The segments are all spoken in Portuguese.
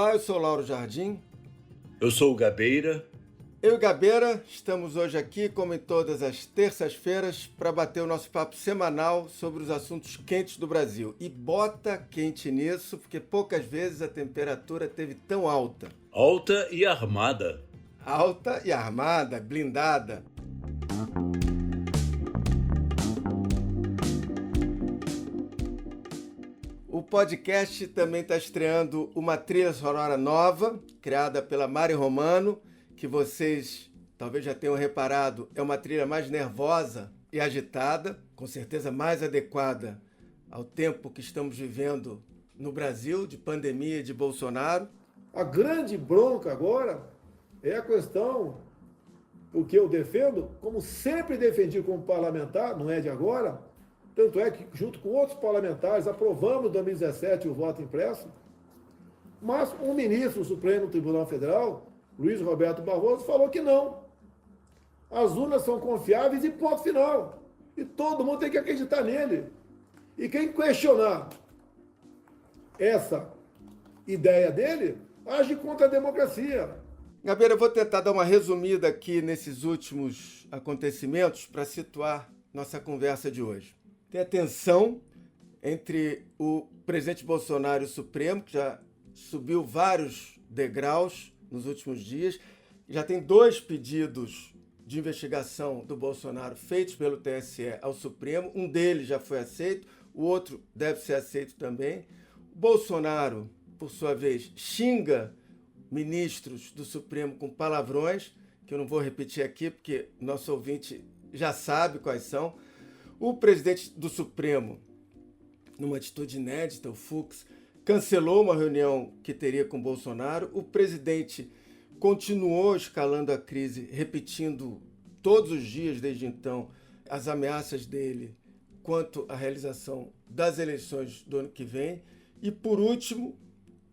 Olá, eu sou Lauro Jardim. Eu sou o Gabeira. Eu e Gabeira estamos hoje aqui, como em todas as terças-feiras, para bater o nosso papo semanal sobre os assuntos quentes do Brasil. E bota quente nisso, porque poucas vezes a temperatura teve tão alta. Alta e armada. Alta e armada, blindada. O podcast também está estreando uma trilha sonora nova, criada pela Mari Romano, que vocês talvez já tenham reparado, é uma trilha mais nervosa e agitada, com certeza mais adequada ao tempo que estamos vivendo no Brasil, de pandemia e de Bolsonaro. A grande bronca agora é a questão, porque eu defendo, como sempre defendi como parlamentar, não é de agora, tanto é que, junto com outros parlamentares, aprovamos em 2017 o voto impresso, mas um ministro do Supremo Tribunal Federal, Luiz Roberto Barroso, falou que não. As urnas são confiáveis e ponto final. E todo mundo tem que acreditar nele. E quem questionar essa ideia dele, age contra a democracia. Gabeira, eu vou tentar dar uma resumida aqui nesses últimos acontecimentos para situar nossa conversa de hoje. Tem a tensão entre o presidente Bolsonaro e o Supremo, que já subiu vários degraus nos últimos dias. Já tem 2 pedidos de investigação do Bolsonaro feitos pelo TSE ao Supremo. Um deles já foi aceito, o outro deve ser aceito também. O Bolsonaro, por sua vez, xinga ministros do Supremo com palavrões, que eu não vou repetir aqui, porque nosso ouvinte já sabe quais são. O presidente do Supremo, numa atitude inédita, o Fux, cancelou uma reunião que teria com Bolsonaro. O presidente continuou escalando a crise, repetindo todos os dias desde então as ameaças dele quanto à realização das eleições do ano que vem. E, por último,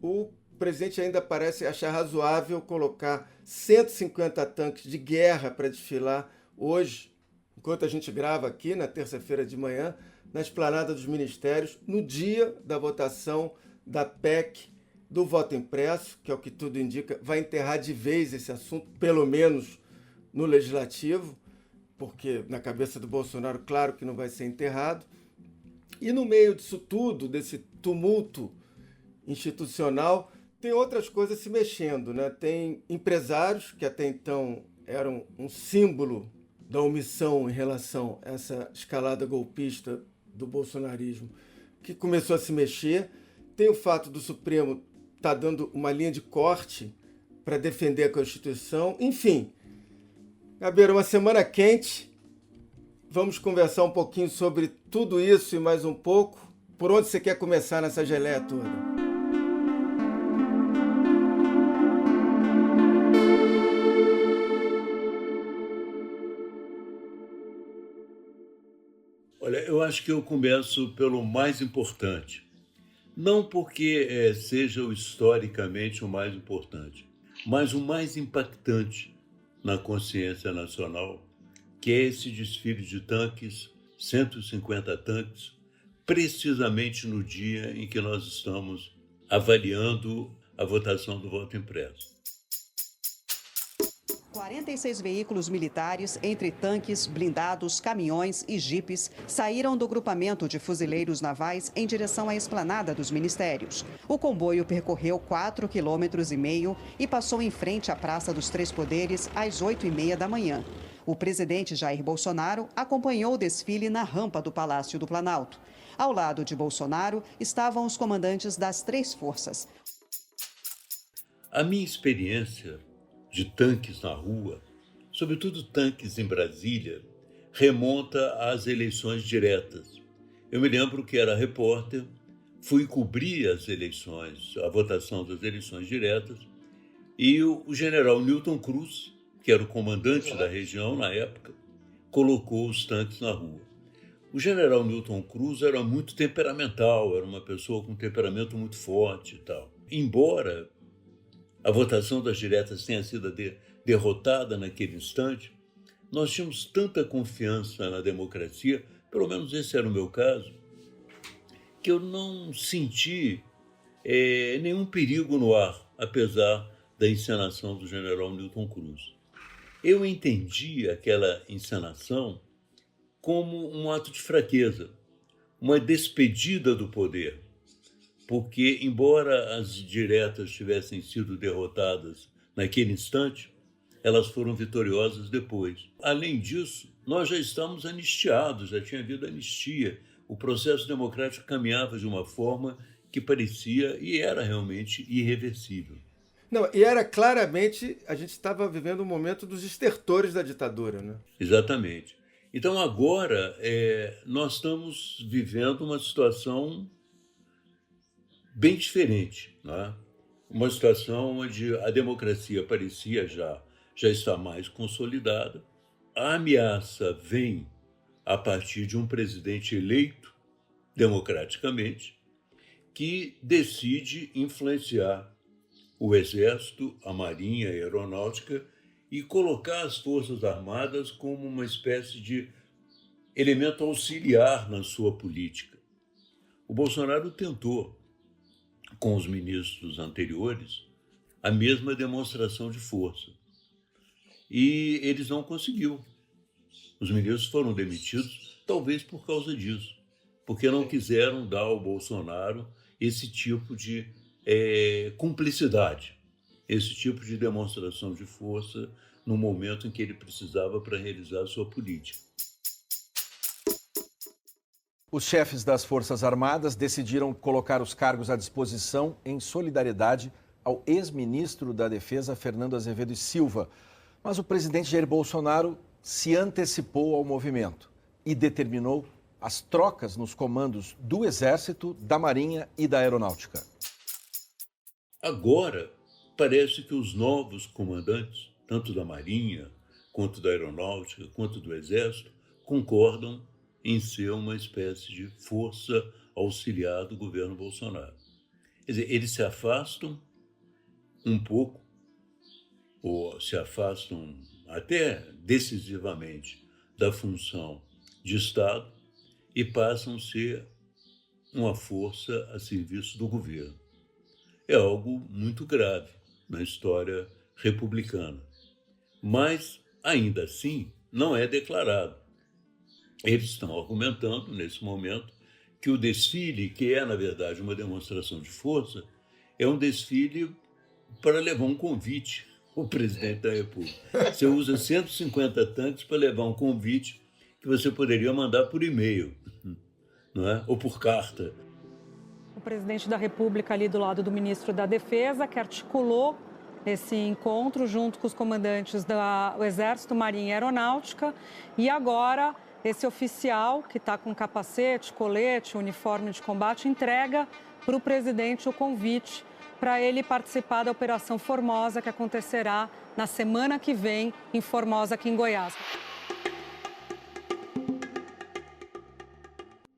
o presidente ainda parece achar razoável colocar 150 tanques de guerra para desfilar hoje, enquanto a gente grava aqui, na terça-feira de manhã, na esplanada dos ministérios, no dia da votação da PEC do voto impresso, que é o que tudo indica, vai enterrar de vez esse assunto, pelo menos no Legislativo, porque na cabeça do Bolsonaro, claro que não vai ser enterrado. E no meio disso tudo, desse tumulto institucional, tem outras coisas se mexendo, né? Tem empresários que até então eram um símbolo da omissão em relação a essa escalada golpista do bolsonarismo, que começou a se mexer. Tem o fato do Supremo estar dando uma linha de corte para defender a Constituição. Enfim, Gabeira, uma semana quente. Vamos conversar um pouquinho sobre tudo isso e mais um pouco. Por onde você quer começar nessa geleia toda? Olha, eu acho que eu começo pelo mais importante. Não porque seja historicamente o mais importante, mas o mais impactante na consciência nacional, que é esse desfile de tanques, 150 tanques, precisamente no dia em que nós estamos avaliando a votação do voto impresso. 46 veículos militares, entre tanques, blindados, caminhões e jipes, saíram do grupamento de fuzileiros navais em direção à esplanada dos ministérios. O comboio percorreu 4,5 km e passou em frente à Praça dos Três Poderes às 8h30 da manhã. O presidente Jair Bolsonaro acompanhou o desfile na rampa do Palácio do Planalto. Ao lado de Bolsonaro estavam os comandantes das 3 forças. A minha experiência de tanques na rua, sobretudo tanques em Brasília, remonta às eleições diretas. Eu me lembro que era repórter, fui cobrir as eleições, a votação das eleições diretas, e o general Newton Cruz, que era o comandante da região na época, colocou os tanques na rua. O general Newton Cruz era muito temperamental, era uma pessoa com um temperamento muito forte e tal. Embora a votação das diretas tenha sido derrotada naquele instante, nós tínhamos tanta confiança na democracia, pelo menos esse era o meu caso, que eu não senti nenhum perigo no ar. apesar da encenação do general Newton Cruz. Eu entendi aquela encenação como um ato de fraqueza, uma despedida do poder, porque, embora as diretas tivessem sido derrotadas naquele instante, elas foram vitoriosas depois. Além disso, nós já estamos anistiados, já tinha havido anistia. O processo democrático caminhava de uma forma que parecia e era realmente irreversível. Não, e era claramente, a gente estava vivendo um momento dos estertores da ditadura, né? Exatamente. Então, agora, nós estamos vivendo uma situação bem diferente, né? Uma situação onde a democracia parecia já está mais consolidada. A ameaça vem a partir de um presidente eleito democraticamente que decide influenciar o Exército, a Marinha, a Aeronáutica e colocar as Forças Armadas como uma espécie de elemento auxiliar na sua política. O Bolsonaro tentou, com os ministros anteriores, a mesma demonstração de força. E eles não conseguiram. Os ministros foram demitidos, talvez por causa disso, porque não quiseram dar ao Bolsonaro esse tipo de cumplicidade, esse tipo de demonstração de força no momento em que ele precisava para realizar a sua política. Os chefes das Forças Armadas decidiram colocar os cargos à disposição em solidariedade ao ex-ministro da Defesa, Fernando Azevedo e Silva. Mas o presidente Jair Bolsonaro se antecipou ao movimento e determinou as trocas nos comandos do Exército, da Marinha e da Aeronáutica. Agora, parece que os novos comandantes, tanto da Marinha, quanto da Aeronáutica, quanto do Exército, concordam em ser uma espécie de força auxiliar do governo Bolsonaro. Quer dizer, eles se afastam um pouco, ou se afastam até decisivamente da função de Estado e passam a ser uma força a serviço do governo. É algo muito grave na história republicana, mas, ainda assim, não é declarado. Eles estão argumentando, nesse momento, que o desfile, que é, na verdade, uma demonstração de força, é um desfile para levar um convite ao presidente da República. Você usa 150 tanques para levar um convite que você poderia mandar por e-mail, não é? Ou por carta. O presidente da República, ali do lado do ministro da Defesa, que articulou esse encontro junto com os comandantes do Exército, Marinha e Aeronáutica, e agora esse oficial, que está com capacete, colete, uniforme de combate, entrega para o presidente o convite para ele participar da Operação Formosa, que acontecerá na semana que vem em Formosa, aqui em Goiás.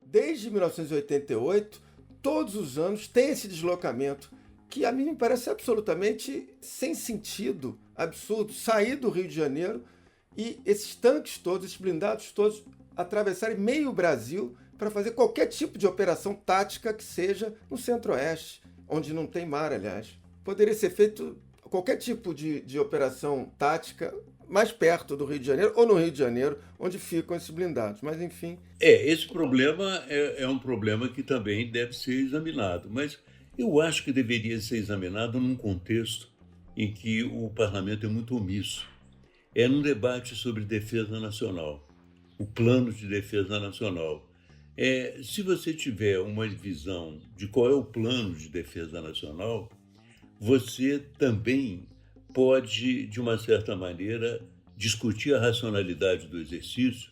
Desde 1988, todos os anos tem esse deslocamento, que a mim me parece absolutamente sem sentido, absurdo, sair do Rio de Janeiro e esses tanques todos, esses blindados todos, atravessarem meio Brasil para fazer qualquer tipo de operação tática que seja no Centro-Oeste, onde não tem mar, aliás. Poderia ser feito qualquer tipo de operação tática mais perto do Rio de Janeiro ou no Rio de Janeiro, onde ficam esses blindados. Mas, enfim... Esse problema é um problema que também deve ser examinado, mas eu acho que deveria ser examinado num contexto em que o parlamento é muito omisso. É num debate sobre defesa nacional, o plano de defesa nacional. Se você tiver uma visão de qual é o plano de defesa nacional, você também pode, de uma certa maneira, discutir a racionalidade do exercício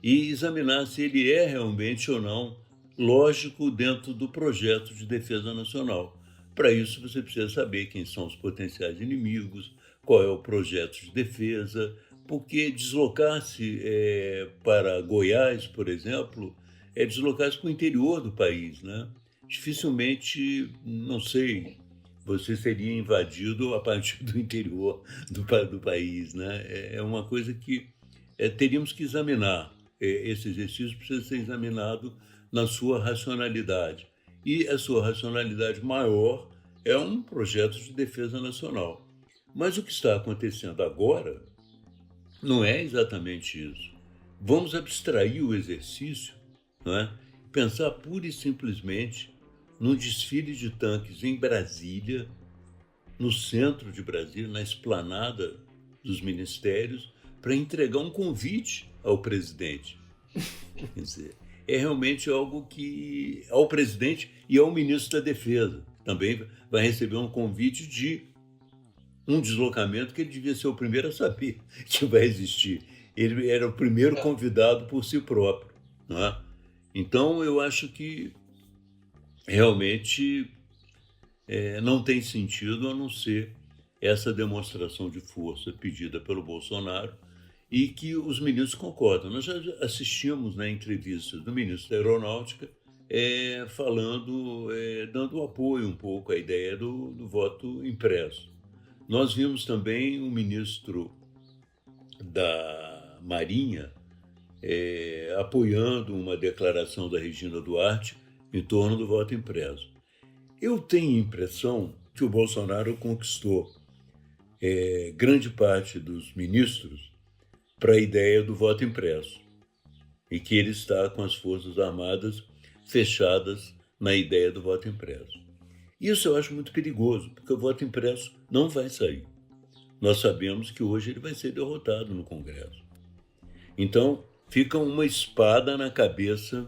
e examinar se ele é realmente ou não lógico dentro do projeto de defesa nacional. Para isso, você precisa saber quem são os potenciais inimigos, qual é o projeto de defesa, porque deslocar-se para Goiás, por exemplo, é deslocar-se para o interior do país, né? Dificilmente, não sei, você seria invadido a partir do interior do país, né? É uma coisa que teríamos que examinar. Esse exercício precisa ser examinado na sua racionalidade. E a sua racionalidade maior é um projeto de defesa nacional. Mas o que está acontecendo agora não é exatamente isso. Vamos abstrair o exercício, não é? Pensar pura e simplesmente num desfile de tanques em Brasília, no centro de Brasília, na esplanada dos ministérios, para entregar um convite ao presidente. Quer dizer, é realmente algo que, ao presidente e ao ministro da Defesa, também vai receber um convite de um deslocamento que ele devia ser o primeiro a saber que vai existir. Ele era o primeiro convidado por si próprio, não é? Então, eu acho que realmente não tem sentido a não ser essa demonstração de força pedida pelo Bolsonaro e que os ministros concordam. Nós já assistimos na entrevista do ministro da Aeronáutica falando, dando apoio um pouco à ideia do voto impresso. Nós vimos também o ministro da Marinha apoiando uma declaração da Regina Duarte em torno do voto impresso. Eu tenho a impressão que o Bolsonaro conquistou grande parte dos ministros para a ideia do voto impresso e que ele está com as Forças Armadas fechadas na ideia do voto impresso. Isso eu acho muito perigoso, porque o voto impresso não vai sair. Nós sabemos que hoje ele vai ser derrotado no Congresso. Então, fica uma espada na cabeça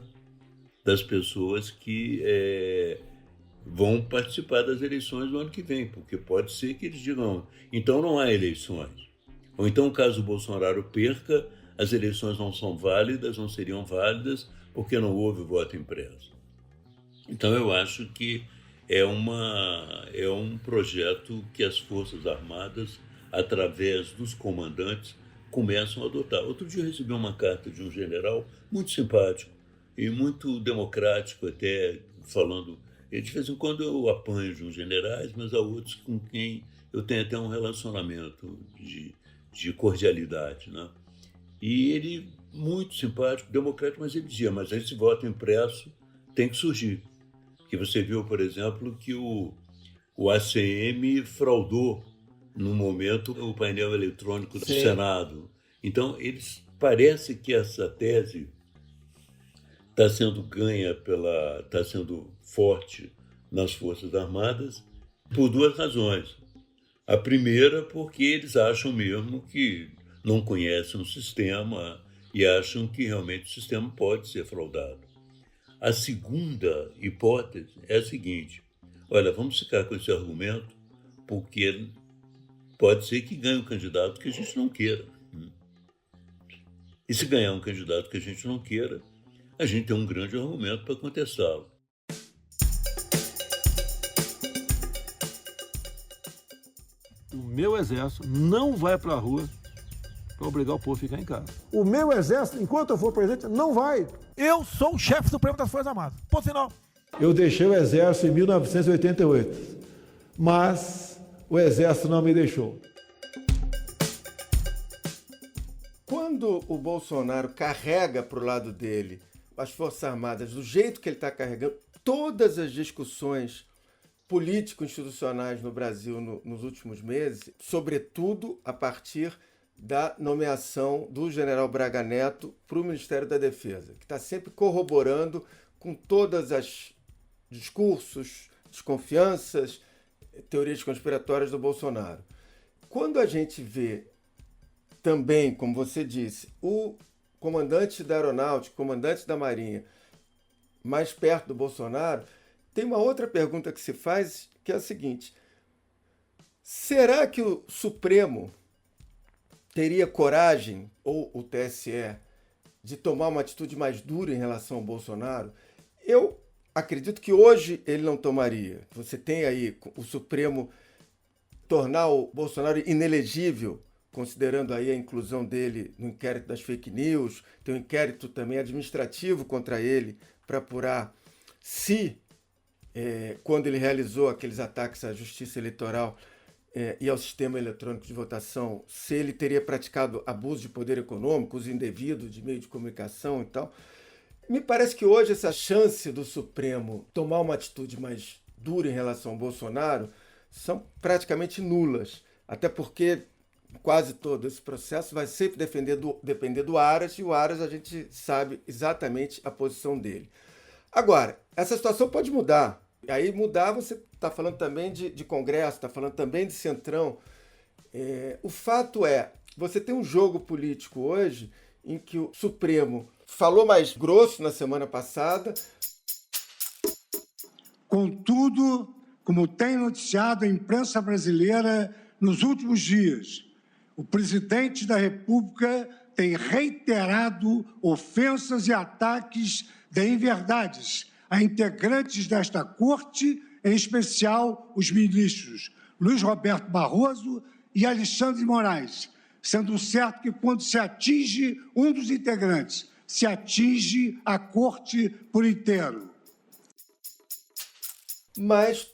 das pessoas que vão participar das eleições do ano que vem, porque pode ser que eles digam, então não há eleições. Ou então, caso o Bolsonaro perca, as eleições não são válidas, não seriam válidas, porque não houve voto impresso. Então, eu acho que é um projeto que as Forças Armadas, através dos comandantes, começam a adotar. Outro dia eu recebi uma carta de um general muito simpático e muito democrático, até falando. De vez em quando eu apanho de uns generais, mas há outros com quem eu tenho até um relacionamento de cordialidade, né? E ele, muito simpático, democrático, mas ele dizia, mas esse voto impresso tem que surgir. Que você viu, por exemplo, que o ACM fraudou, no momento, o painel eletrônico do Senado. Então, parece que essa tese está sendo ganha está sendo forte nas Forças Armadas por duas razões. A primeira, porque eles acham mesmo que não conhecem o sistema e acham que realmente o sistema pode ser fraudado. A segunda hipótese é a seguinte, olha, vamos ficar com esse argumento porque pode ser que ganhe um candidato que a gente não queira. E se ganhar um candidato que a gente não queira, a gente tem um grande argumento para contestá-lo. O meu exército não vai para a rua para obrigar o povo a ficar em casa. O meu exército, enquanto eu for presidente, não vai. Eu sou o chefe supremo das Forças Armadas. Ponto final. Eu deixei o exército em 1988, mas o exército não me deixou. Quando o Bolsonaro carrega para o lado dele as Forças Armadas do jeito que ele está carregando, todas as discussões político-institucionais no Brasil nos últimos meses, sobretudo a partir da nomeação do general Braga Neto para o Ministério da Defesa, que está sempre corroborando com todas as discursos, desconfianças, teorias conspiratórias do Bolsonaro. Quando a gente vê também, como você disse, o comandante da Aeronáutica, comandante da Marinha, mais perto do Bolsonaro, tem uma outra pergunta que se faz, que é a seguinte: será que o Supremo teria coragem, ou o TSE, de tomar uma atitude mais dura em relação ao Bolsonaro? Eu acredito que hoje ele não tomaria. Você tem aí o Supremo tornar o Bolsonaro inelegível, considerando aí a inclusão dele no inquérito das fake news, tem um inquérito também administrativo contra ele para apurar se, quando ele realizou aqueles ataques à justiça eleitoral e ao sistema eletrônico de votação, se ele teria praticado abuso de poder econômico, uso indevido de meio de comunicação e tal. Me parece que hoje essa chance do Supremo tomar uma atitude mais dura em relação ao Bolsonaro são praticamente nulas, até porque quase todo esse processo vai sempre depender do Aras, e o Aras a gente sabe exatamente a posição dele. Agora, essa situação pode mudar. Aí mudar, você está falando também de Congresso, está falando também de Centrão. O fato é, você tem um jogo político hoje em que o Supremo falou mais grosso na semana passada. Contudo, como tem noticiado a imprensa brasileira nos últimos dias, o presidente da República tem reiterado ofensas e ataques de inverdades a integrantes desta corte, em especial os ministros Luiz Roberto Barroso e Alexandre de Moraes, sendo certo que quando se atinge um dos integrantes, se atinge a corte por inteiro. Mas,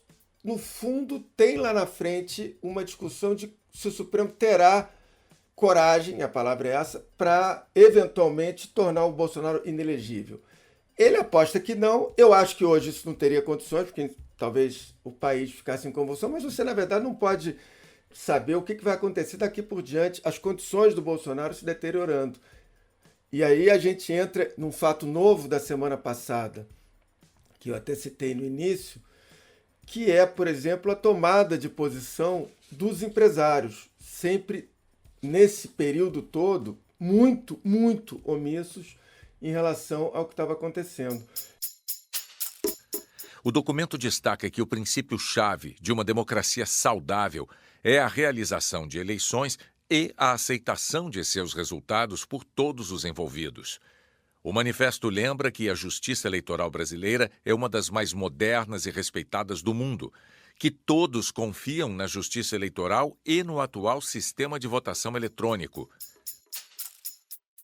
no fundo, tem lá na frente uma discussão de se o Supremo terá coragem, a palavra é essa, para eventualmente tornar o Bolsonaro inelegível. Ele aposta que não. Eu acho que hoje isso não teria condições, porque talvez o país ficasse em convulsão, mas você, na verdade, não pode saber o que vai acontecer daqui por diante, as condições do Bolsonaro se deteriorando. E aí a gente entra num fato novo da semana passada, que eu até citei no início, que é, por exemplo, a tomada de posição dos empresários, sempre nesse período todo, muito, muito omissos em relação ao que estava acontecendo. O documento destaca que o princípio-chave de uma democracia saudável é a realização de eleições e a aceitação de seus resultados por todos os envolvidos. O manifesto lembra que a justiça eleitoral brasileira é uma das mais modernas e respeitadas do mundo, que todos confiam na justiça eleitoral e no atual sistema de votação eletrônico.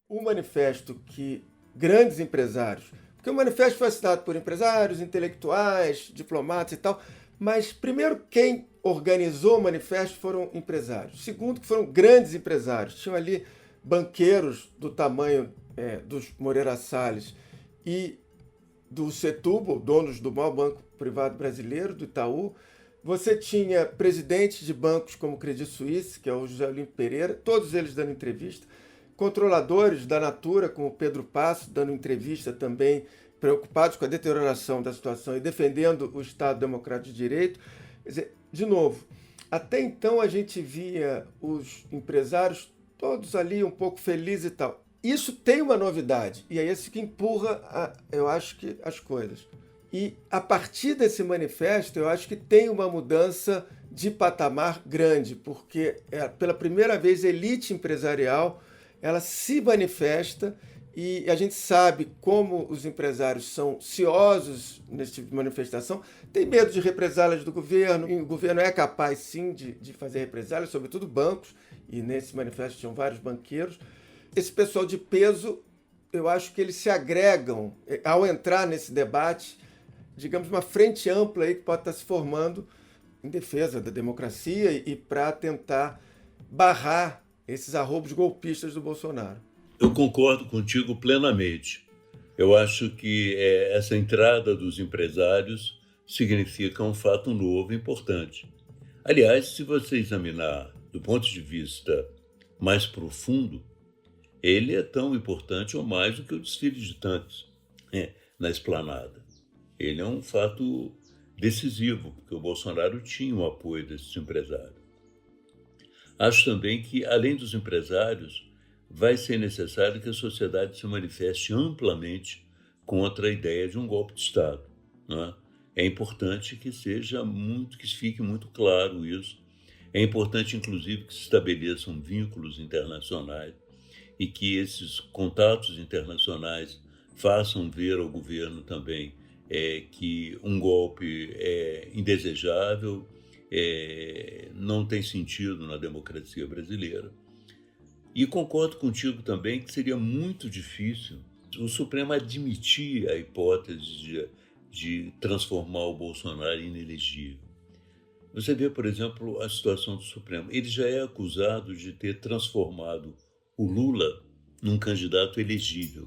O manifesto que grandes empresários, porque o manifesto foi assinado por empresários, intelectuais, diplomatas e tal, mas primeiro quem organizou o manifesto foram empresários. Segundo, que foram grandes empresários. Tinham ali banqueiros do tamanho dos Moreira Salles e do Setúbal, donos do maior banco privado brasileiro, do Itaú. Você tinha presidentes de bancos como o Credit Suisse, que é o José Olímpio Pereira, todos eles dando entrevista. Controladores da Natura, como o Pedro Passo, dando entrevista também, preocupados com a deterioração da situação e defendendo o Estado Democrático de Direito. Quer dizer, de novo, até então a gente via os empresários todos ali um pouco felizes e tal. Isso tem uma novidade, e é isso que empurra, eu acho, que as coisas. E a partir desse manifesto, eu acho que tem uma mudança de patamar grande, porque pela primeira vez a elite empresarial ela se manifesta, e a gente sabe como os empresários são ciosos nesse tipo de manifestação, tem medo de represálias do governo, e o governo é capaz sim de fazer represálias, sobretudo bancos, e nesse manifesto tinham vários banqueiros. Esse pessoal de peso, eu acho que eles se agregam ao entrar nesse debate, digamos, uma frente ampla aí que pode estar se formando em defesa da democracia e para tentar barrar esses arroubos golpistas do Bolsonaro. Eu concordo contigo plenamente. Eu acho que essa entrada dos empresários significa um fato novo e importante. Aliás, se você examinar do ponto de vista mais profundo, ele é tão importante ou mais do que o desfile de tanques na esplanada. Ele é um fato decisivo, porque o Bolsonaro tinha o apoio desses empresários. Acho também que, além dos empresários, vai ser necessário que a sociedade se manifeste amplamente contra a ideia de um golpe de Estado. Não é? É importante que fique muito claro isso. É importante, inclusive, que se estabeleçam vínculos internacionais e que esses contatos internacionais façam ver ao governo também que um golpe é indesejável, não tem sentido na democracia brasileira. E concordo contigo também que seria muito difícil o Supremo admitir a hipótese de transformar o Bolsonaro em inelegível. Você vê, por exemplo, a situação do Supremo. Ele já é acusado de ter transformado o Lula num candidato elegível.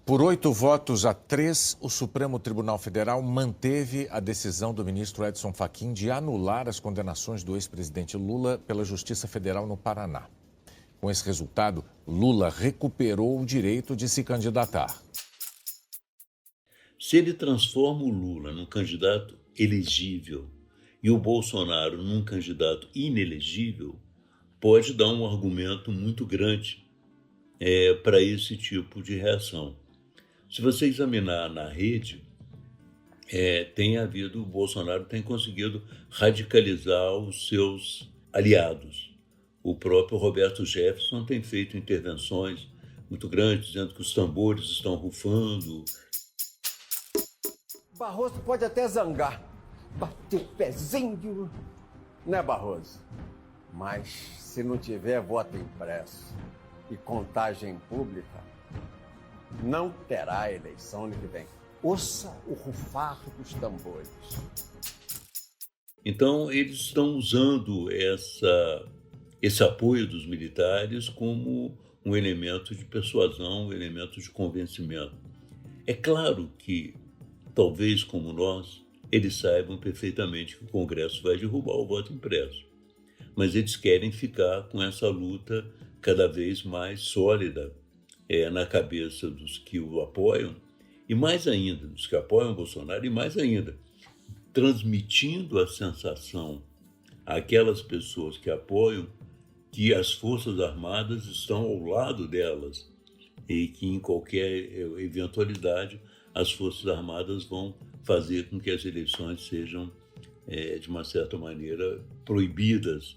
Por 8 votos a 3, o Supremo Tribunal Federal manteve a decisão do ministro Edson Fachin de anular as condenações do ex-presidente Lula pela Justiça Federal no Paraná. Com esse resultado, Lula recuperou o direito de se candidatar. Se ele transforma o Lula num candidato elegível e o Bolsonaro num candidato inelegível, pode dar um argumento muito grande para esse tipo de reação. Se você examinar na rede, o Bolsonaro tem conseguido radicalizar os seus aliados. O próprio Roberto Jefferson tem feito intervenções muito grandes, dizendo que os tambores estão rufando. Barroso pode até zangar, bater o pezinho, né, Barroso? Mas se não tiver voto impresso e contagem pública, não terá eleição ano que vem. Ouça o rufar dos tambores. Então, eles estão usando esse apoio dos militares como um elemento de persuasão, um elemento de convencimento. É claro que, talvez como nós, eles saibam perfeitamente que o Congresso vai derrubar o voto impresso. Mas eles querem ficar com essa luta cada vez mais sólida na cabeça dos que o apoiam, e mais ainda, dos que apoiam o Bolsonaro, e mais ainda, transmitindo a sensação àquelas pessoas que apoiam que as Forças Armadas estão ao lado delas e que em qualquer eventualidade as Forças Armadas vão fazer com que as eleições sejam, de uma certa maneira, proibidas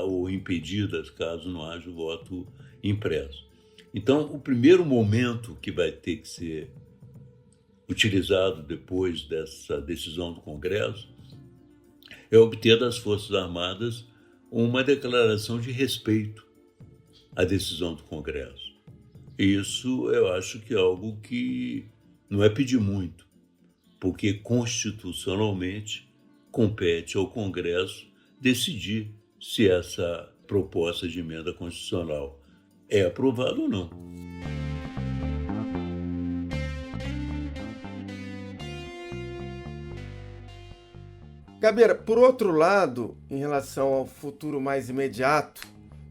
ou impedidas caso não haja o voto impresso. Então, o primeiro momento que vai ter que ser utilizado depois dessa decisão do Congresso é obter das Forças Armadas uma declaração de respeito à decisão do Congresso. Isso eu acho que é algo que não é pedir muito, porque constitucionalmente compete ao Congresso decidir se essa proposta de emenda constitucional é aprovada ou não. Gabeira, por outro lado, em relação ao futuro mais imediato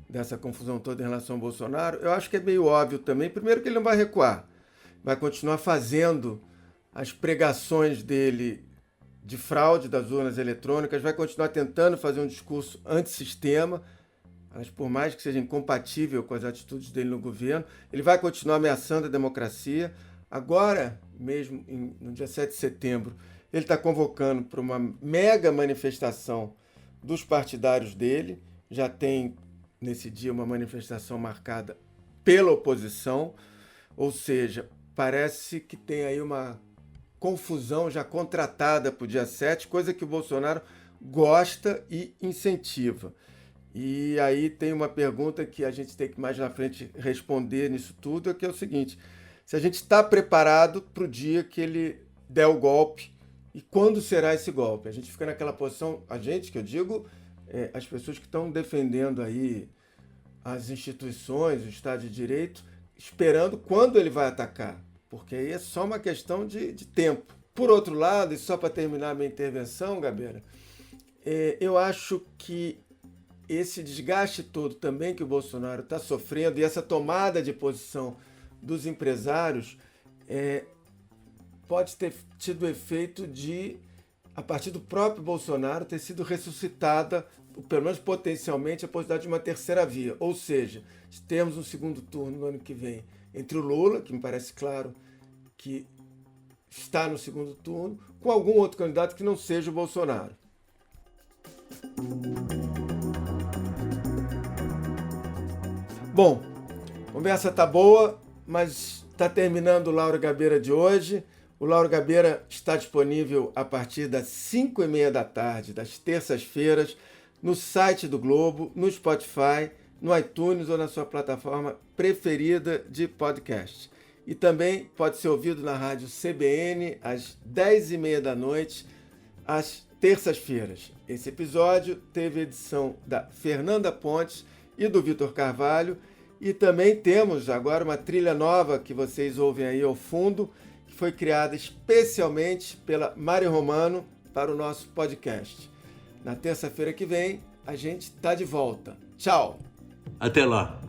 dessa confusão toda em relação ao Bolsonaro, eu acho que é meio óbvio também, primeiro que ele não vai recuar, vai continuar fazendo as pregações dele de fraude das urnas eletrônicas, vai continuar tentando fazer um discurso antissistema, mas por mais que seja incompatível com as atitudes dele no governo, ele vai continuar ameaçando a democracia. Agora, mesmo no dia 7 de setembro, ele está convocando para uma mega manifestação dos partidários dele. Já tem, nesse dia, uma manifestação marcada pela oposição, ou seja, parece que tem aí uma confusão já contratada para o dia 7, coisa que o Bolsonaro gosta e incentiva. E aí tem uma pergunta que a gente tem que mais na frente responder nisso tudo, que é o seguinte: se a gente está preparado para o dia que ele der o golpe, e quando será esse golpe? A gente fica naquela posição, a gente, que eu digo, as pessoas que estão defendendo aí as instituições, o Estado de Direito, esperando quando ele vai atacar, porque aí é só uma questão de tempo. Por outro lado, e só para terminar a minha intervenção, Gabeira, eu acho que esse desgaste todo também que o Bolsonaro está sofrendo e essa tomada de posição dos empresários pode ter tido o efeito de, a partir do próprio Bolsonaro, ter sido ressuscitada, pelo menos potencialmente, a possibilidade de uma terceira via. Ou seja, temos um segundo turno no ano que vem entre o Lula, que me parece claro que está no segundo turno, com algum outro candidato que não seja o Bolsonaro. Bom, a conversa tá boa, mas está terminando o Lauro Gabeira de hoje. O Lauro Gabeira está disponível a partir das 5h30 da tarde, das terças-feiras, no site do Globo, no Spotify, no iTunes ou na sua plataforma preferida de podcast. E também pode ser ouvido na rádio CBN às 10h30 da noite, às terças-feiras. Esse episódio teve edição da Fernanda Pontes e do Vitor Carvalho E também temos agora uma trilha nova que vocês ouvem aí ao fundo, que foi criada especialmente pela Mari Romano para o nosso podcast. Na terça-feira que vem, a gente está de volta. Tchau! Até lá!